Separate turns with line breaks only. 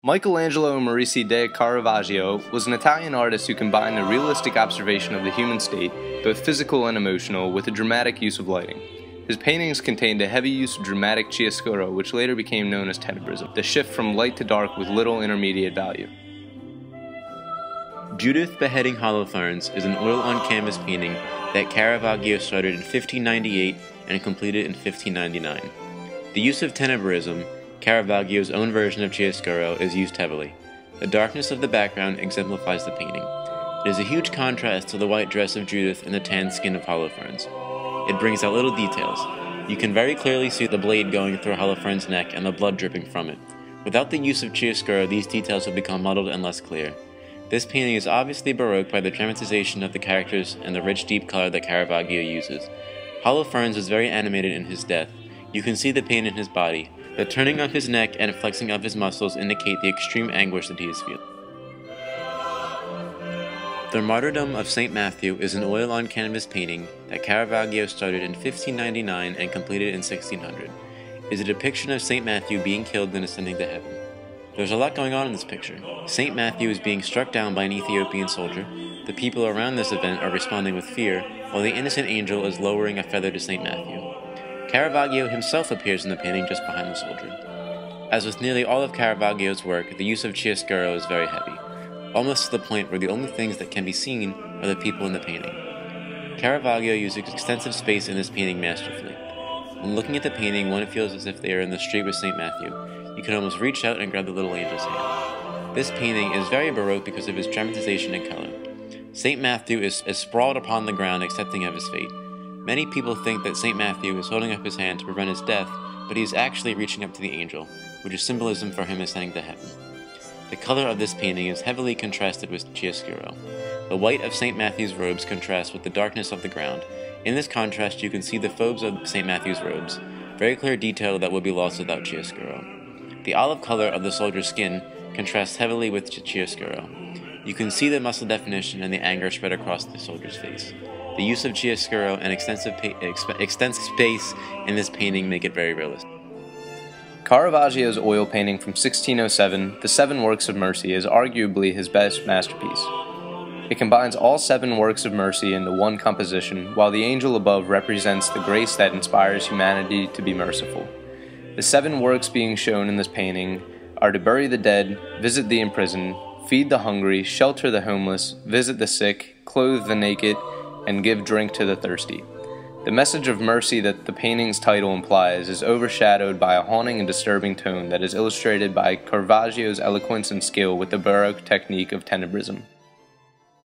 Michelangelo Maurizio de Caravaggio was an Italian artist who combined a realistic observation of the human state, both physical and emotional, with a dramatic use of lighting. His paintings contained a heavy use of dramatic chiaroscuro, which later became known as tenebrism, the shift from light to dark with little intermediate value.
Judith Beheading Holofernes is an oil-on-canvas painting that Caravaggio started in 1598 and completed in 1599. The use of tenebrism, Caravaggio's own version of chiaroscuro, is used heavily. The darkness of the background exemplifies the painting. It is a huge contrast to the white dress of Judith and the tan skin of Holofernes. It brings out little details. You can very clearly see the blade going through Holofernes' neck and the blood dripping from it. Without the use of chiaroscuro, these details would become muddled and less clear. This painting is obviously Baroque by the dramatization of the characters and the rich deep color that Caravaggio uses. Holofernes was very animated in his death. You can see the pain in his body. The turning of his neck and flexing of his muscles indicate the extreme anguish that he is feeling. The Martyrdom of St. Matthew is an oil-on-canvas painting that Caravaggio started in 1599 and completed in 1600. It is a depiction of St. Matthew being killed and ascending to heaven. There's a lot going on in this picture. St. Matthew is being struck down by an Ethiopian soldier. The people around this event are responding with fear, while the innocent angel is lowering a feather to St. Matthew. Caravaggio himself appears in the painting just behind the soldier. As with nearly all of Caravaggio's work, the use of chiaroscuro is very heavy, almost to the point where the only things that can be seen are the people in the painting. Caravaggio uses extensive space in this painting masterfully. When looking at the painting, one feels as if they are in the street with St. Matthew. You can almost reach out and grab the little angel's hand. This painting is very Baroque because of its dramatization and color. St. Matthew is sprawled upon the ground, accepting of his fate. Many people think that St. Matthew is holding up his hand to prevent his death, but he is actually reaching up to the angel, which is symbolism for him ascending to heaven. The color of this painting is heavily contrasted with chiaroscuro. The white of St. Matthew's robes contrasts with the darkness of the ground. In this contrast, you can see the phobes of St. Matthew's robes, very clear detail that would be lost without chiaroscuro. The olive color of the soldier's skin contrasts heavily with chiaroscuro. You can see the muscle definition and the anger spread across the soldier's face. The use of chiaroscuro and extensive space in this painting make it very realistic.
Caravaggio's oil painting from 1607, The Seven Works of Mercy, is arguably his best masterpiece. It combines all 7 works of mercy into one composition, while the angel above represents the grace that inspires humanity to be merciful. The 7 works being shown in this painting are to bury the dead, visit the imprisoned, feed the hungry, shelter the homeless, visit the sick, clothe the naked, and give drink to the thirsty. The message of mercy that the painting's title implies is overshadowed by a haunting and disturbing tone that is illustrated by Caravaggio's eloquence and skill with the Baroque technique of tenebrism.